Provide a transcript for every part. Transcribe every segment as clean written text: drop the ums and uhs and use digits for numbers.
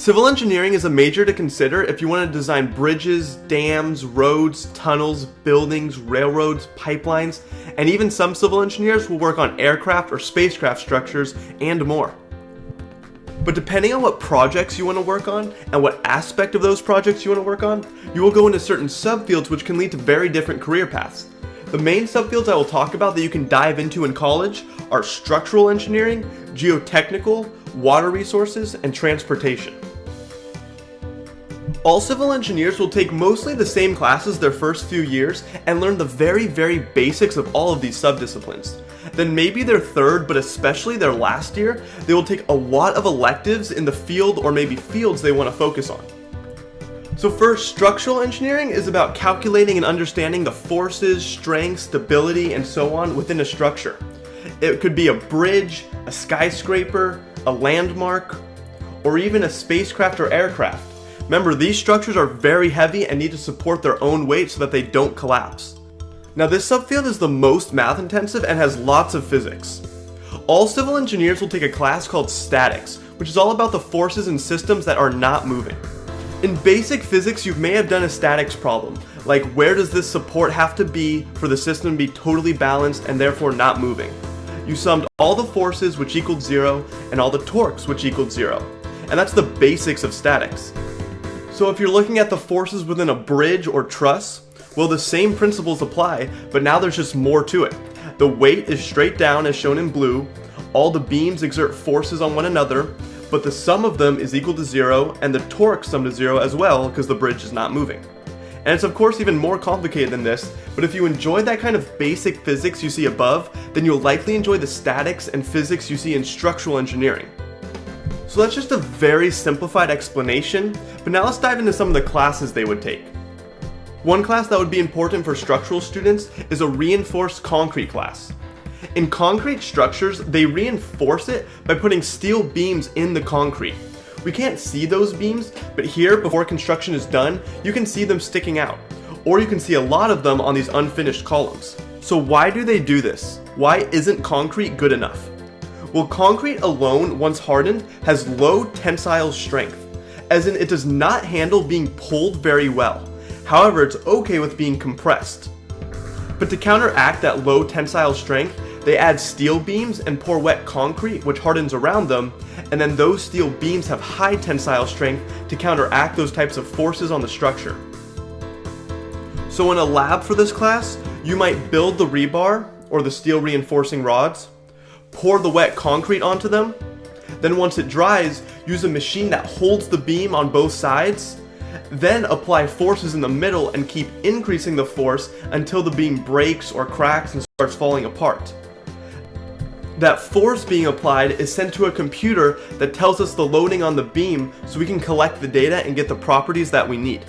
Civil engineering is a major to consider if you want to design bridges, dams, roads, tunnels, buildings, railroads, pipelines, and even some civil engineers will work on aircraft or spacecraft structures and more. But depending on what projects you want to work on and what aspect of those projects you want to work on, you will go into certain subfields which can lead to very different career paths. The main subfields I will talk about that you can dive into in college are structural engineering, geotechnical, water resources, and transportation. All civil engineers will take mostly the same classes their first few years and learn the very basics of all of these subdisciplines. Then maybe their third, but especially their last year, they will take a lot of electives in the field or maybe fields they want to focus on. So first, structural engineering is about calculating and understanding the forces, strength, stability, and so on within a structure. It could be a bridge, a skyscraper, a landmark, or even a spacecraft or aircraft. Remember, these structures are very heavy and need to support their own weight so that they don't collapse. Now this subfield is the most math intensive and has lots of physics. All civil engineers will take a class called statics, which is all about the forces and systems that are not moving. In basic physics, you may have done a statics problem, like where does this support have to be for the system to be totally balanced and therefore not moving. You summed all the forces which equaled 0 and all the torques which equaled 0. And that's the basics of statics. So if you're looking at the forces within a bridge or truss, well, the same principles apply, but now there's just more to it. The weight is straight down as shown in blue, all the beams exert forces on one another, but the sum of them is equal to 0, and the torque sum to 0 as well because the bridge is not moving. And it's of course even more complicated than this, but if you enjoy that kind of basic physics you see above, then you'll likely enjoy the statics and physics you see in structural engineering. So that's just a very simplified explanation, but now let's dive into some of the classes they would take. One class that would be important for structural students is a reinforced concrete class. In concrete structures, they reinforce it by putting steel beams in the concrete. We can't see those beams, but here, before construction is done, you can see them sticking out. Or you can see a lot of them on these unfinished columns. So why do they do this? Why isn't concrete good enough? Well, concrete alone, once hardened, has low tensile strength, as in it does not handle being pulled very well. However, it's okay with being compressed. But to counteract that low tensile strength, they add steel beams and pour wet concrete, which hardens around them, and then those steel beams have high tensile strength to counteract those types of forces on the structure. So in a lab for this class, you might build the rebar, or the steel reinforcing rods, pour the wet concrete onto them, then once it dries, use a machine that holds the beam on both sides, then apply forces in the middle and keep increasing the force until the beam breaks or cracks and starts falling apart. That force being applied is sent to a computer that tells us the loading on the beam so we can collect the data and get the properties that we need.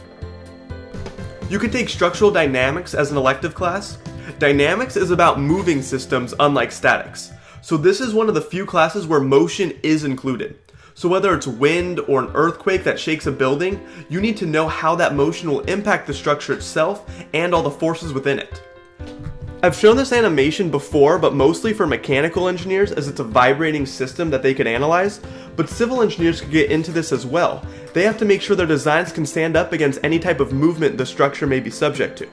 You could take structural dynamics as an elective class. Dynamics is about moving systems, unlike statics. So this is one of the few classes where motion is included. So whether it's wind or an earthquake that shakes a building, you need to know how that motion will impact the structure itself and all the forces within it. I've shown this animation before, but mostly for mechanical engineers as it's a vibrating system that they could analyze, but civil engineers could get into this as well. They have to make sure their designs can stand up against any type of movement the structure may be subject to.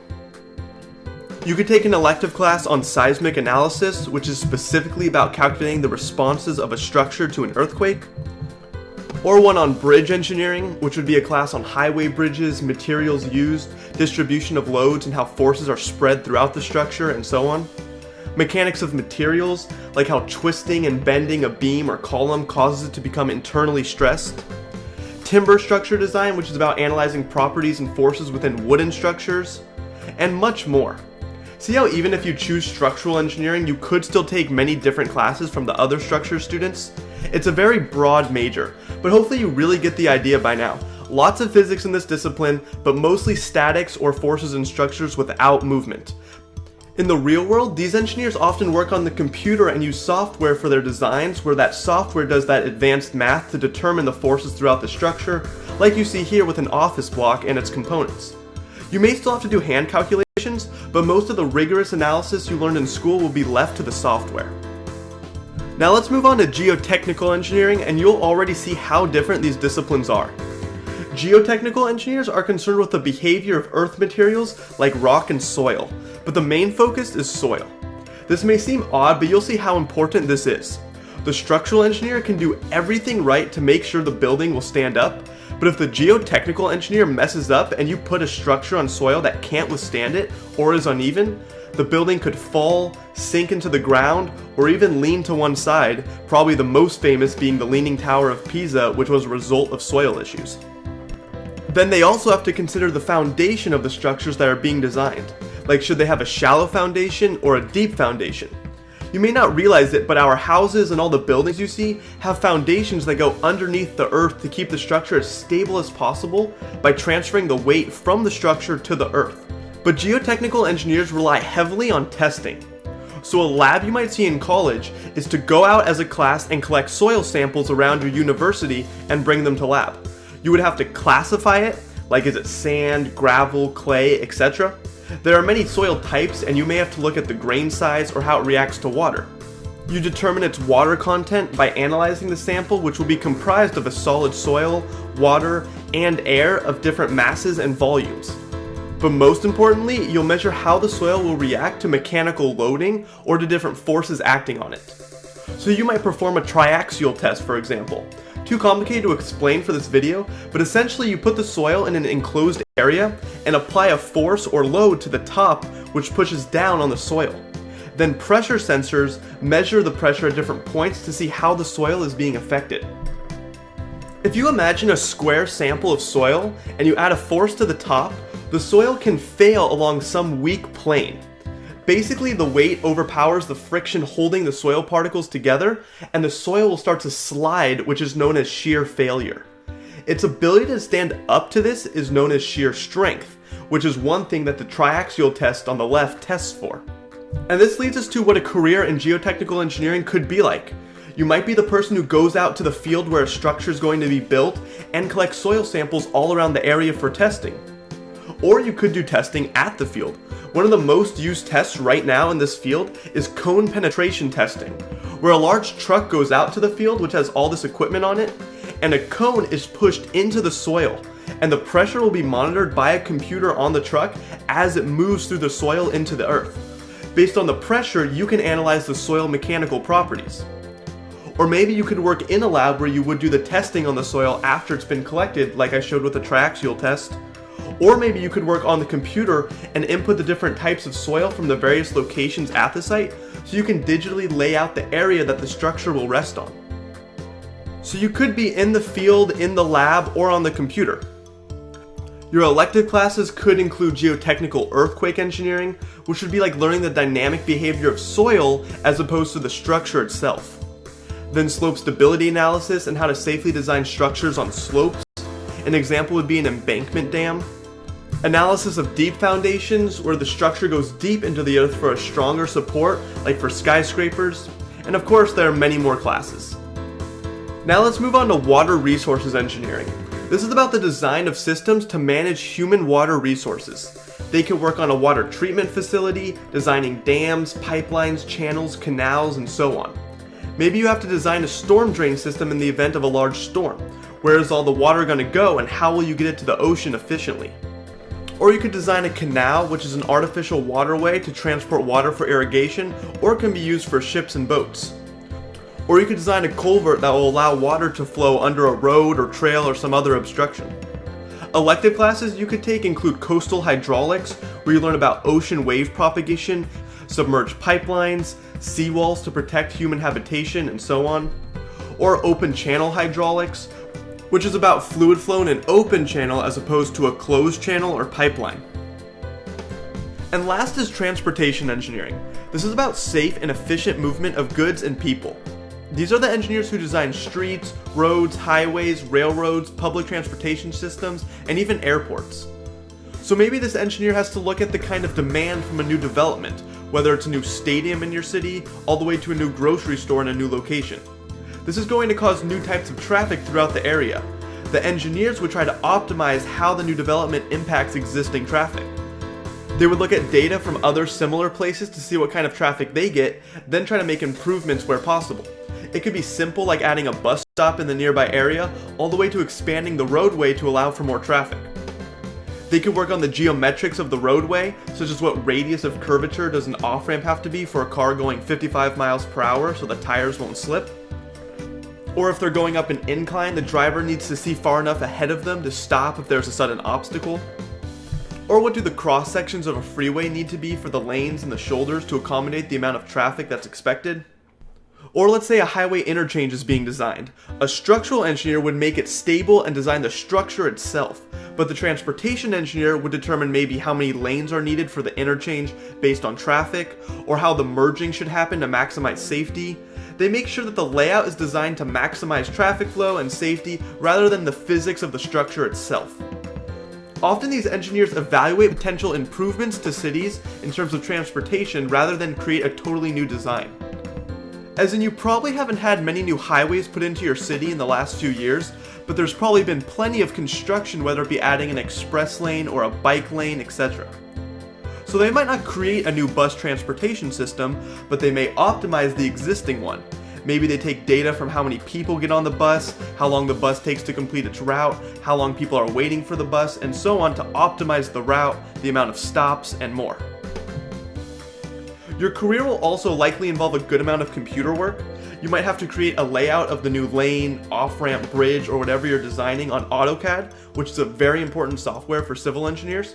You could take an elective class on seismic analysis, which is specifically about calculating the responses of a structure to an earthquake, or one on bridge engineering, which would be a class on highway bridges, materials used, distribution of loads, and how forces are spread throughout the structure, and so on. Mechanics of materials, like how twisting and bending a beam or column causes it to become internally stressed. Timber structure design, which is about analyzing properties and forces within wooden structures, and much more. See how even if you choose structural engineering, you could still take many different classes from the other structure students? It's a very broad major, but hopefully you really get the idea by now. Lots of physics in this discipline, but mostly statics or forces and structures without movement. In the real world, these engineers often work on the computer and use software for their designs, where that software does that advanced math to determine the forces throughout the structure, like you see here with an office block and its components. You may still have to do hand calculations, but most of the rigorous analysis you learned in school will be left to the software. Now let's move on to geotechnical engineering, and you'll already see how different these disciplines are. Geotechnical engineers are concerned with the behavior of earth materials like rock and soil, but the main focus is soil. This may seem odd, but you'll see how important this is. The structural engineer can do everything right to make sure the building will stand up, but if the geotechnical engineer messes up and you put a structure on soil that can't withstand it or is uneven, the building could fall, sink into the ground, or even lean to one side, probably the most famous being the Leaning Tower of Pisa, which was a result of soil issues. Then they also have to consider the foundation of the structures that are being designed, like should they have a shallow foundation or a deep foundation. You may not realize it, but our houses and all the buildings you see have foundations that go underneath the earth to keep the structure as stable as possible by transferring the weight from the structure to the earth. But geotechnical engineers rely heavily on testing. So a lab you might see in college is to go out as a class and collect soil samples around your university and bring them to lab. You would have to classify it, like is it sand, gravel, clay, etc. There are many soil types, and you may have to look at the grain size or how it reacts to water. You determine its water content by analyzing the sample, which will be comprised of a solid soil, water, and air of different masses and volumes. But most importantly, you'll measure how the soil will react to mechanical loading or to different forces acting on it. So you might perform a triaxial test, for example. Too complicated to explain for this video, but essentially you put the soil in an enclosed area and apply a force or load to the top, which pushes down on the soil. Then pressure sensors measure the pressure at different points to see how the soil is being affected. If you imagine a square sample of soil and you add a force to the top, the soil can fail along some weak plane. Basically, the weight overpowers the friction holding the soil particles together, and the soil will start to slide, which is known as shear failure. Its ability to stand up to this is known as shear strength, which is one thing that the triaxial test on the left tests for. And this leads us to what a career in geotechnical engineering could be like. You might be the person who goes out to the field where a structure is going to be built and collects soil samples all around the area for testing. Or you could do testing at the field. One of the most used tests right now in this field is cone penetration testing, where a large truck goes out to the field which has all this equipment on it, and a cone is pushed into the soil, and the pressure will be monitored by a computer on the truck as it moves through the soil into the earth. Based on the pressure, you can analyze the soil mechanical properties. Or maybe you could work in a lab where you would do the testing on the soil after it's been collected, like I showed with the triaxial test. Or maybe you could work on the computer and input the different types of soil from the various locations at the site, so you can digitally lay out the area that the structure will rest on. So you could be in the field, in the lab, or on the computer. Your elective classes could include geotechnical earthquake engineering, which would be like learning the dynamic behavior of soil as opposed to the structure itself. Then slope stability analysis and how to safely design structures on slopes. An example would be an embankment dam. Analysis of deep foundations, where the structure goes deep into the earth for a stronger support, like for skyscrapers. And of course, there are many more classes. Now let's move on to water resources engineering. This is about the design of systems to manage human water resources. They could work on a water treatment facility, designing dams, pipelines, channels, canals, and so on. Maybe you have to design a storm drain system in the event of a large storm. Where is all the water going to go, and how will you get it to the ocean efficiently? Or you could design a canal, which is an artificial waterway to transport water for irrigation, or can be used for ships and boats. Or you could design a culvert that will allow water to flow under a road or trail or some other obstruction. Elective classes you could take include coastal hydraulics, where you learn about ocean wave propagation, submerged pipelines, seawalls to protect human habitation, and so on. Or open channel hydraulics, which is about fluid flow in an open channel as opposed to a closed channel or pipeline. And last is transportation engineering. This is about safe and efficient movement of goods and people. These are the engineers who design streets, roads, highways, railroads, public transportation systems, and even airports. So maybe this engineer has to look at the kind of demand from a new development, whether it's a new stadium in your city, all the way to a new grocery store in a new location. This is going to cause new types of traffic throughout the area. The engineers would try to optimize how the new development impacts existing traffic. They would look at data from other similar places to see what kind of traffic they get, then try to make improvements where possible. It could be simple like adding a bus stop in the nearby area, all the way to expanding the roadway to allow for more traffic. They could work on the geometrics of the roadway, such as what radius of curvature does an off-ramp have to be for a car going 55 miles per hour so the tires won't slip. Or if they're going up an incline, the driver needs to see far enough ahead of them to stop if there's a sudden obstacle. Or what do the cross sections of a freeway need to be for the lanes and the shoulders to accommodate the amount of traffic that's expected? Or let's say a highway interchange is being designed. A structural engineer would make it stable and design the structure itself, but the transportation engineer would determine maybe how many lanes are needed for the interchange based on traffic, or how the merging should happen to maximize safety. They make sure that the layout is designed to maximize traffic flow and safety rather than the physics of the structure itself. Often these engineers evaluate potential improvements to cities in terms of transportation rather than create a totally new design. As in, you probably haven't had many new highways put into your city in the last few years, but there's probably been plenty of construction, whether it be adding an express lane or a bike lane, etc. So they might not create a new bus transportation system, but they may optimize the existing one. Maybe they take data from how many people get on the bus, how long the bus takes to complete its route, how long people are waiting for the bus, and so on to optimize the route, the amount of stops, and more. Your career will also likely involve a good amount of computer work. You might have to create a layout of the new lane, off-ramp, bridge, or whatever you're designing on AutoCAD, which is a very important software for civil engineers.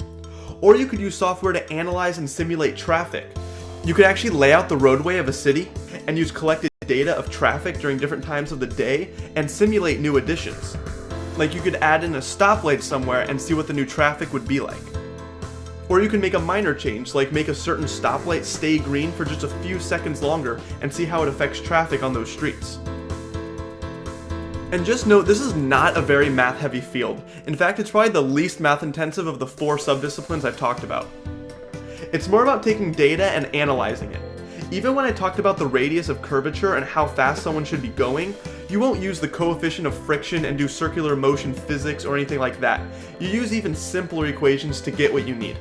Or you could use software to analyze and simulate traffic. You could actually lay out the roadway of a city and use collected data of traffic during different times of the day and simulate new additions. Like you could add in a stoplight somewhere and see what the new traffic would be like. Or you can make a minor change, like make a certain stoplight stay green for just a few seconds longer and see how it affects traffic on those streets. And just note, this is not a very math-heavy field. In fact, it's probably the least math-intensive of the 4 subdisciplines I've talked about. It's more about taking data and analyzing it. Even when I talked about the radius of curvature and how fast someone should be going, you won't use the coefficient of friction and do circular motion physics or anything like that. You use even simpler equations to get what you need.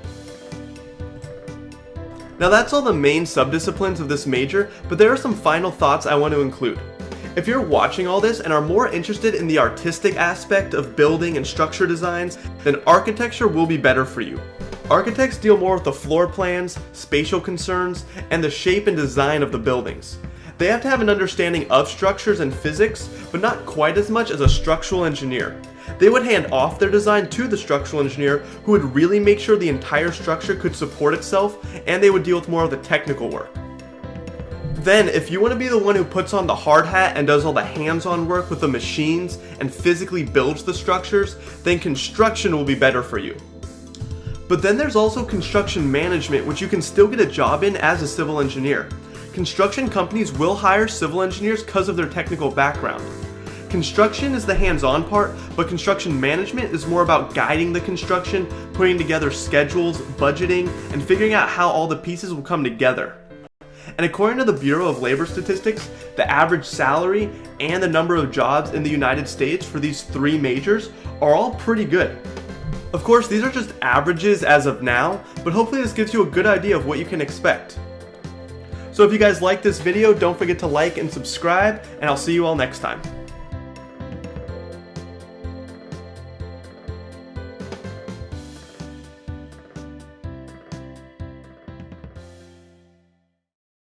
Now that's all the main subdisciplines of this major, but there are some final thoughts I want to include. If you're watching all this and are more interested in the artistic aspect of building and structure designs, then architecture will be better for you. Architects deal more with the floor plans, spatial concerns, and the shape and design of the buildings. They have to have an understanding of structures and physics, but not quite as much as a structural engineer. They would hand off their design to the structural engineer, who would really make sure the entire structure could support itself, and they would deal with more of the technical work. Then, if you want to be the one who puts on the hard hat and does all the hands-on work with the machines and physically builds the structures, then construction will be better for you. But then there's also construction management, which you can still get a job in as a civil engineer. Construction companies will hire civil engineers because of their technical background. Construction is the hands-on part, but construction management is more about guiding the construction, putting together schedules, budgeting, and figuring out how all the pieces will come together. And according to the Bureau of Labor Statistics, the average salary and the number of jobs in the United States for these 3 majors are all pretty good. Of course, these are just averages as of now, but hopefully this gives you a good idea of what you can expect. So if you guys like this video, don't forget to like and subscribe, and I'll see you all next time.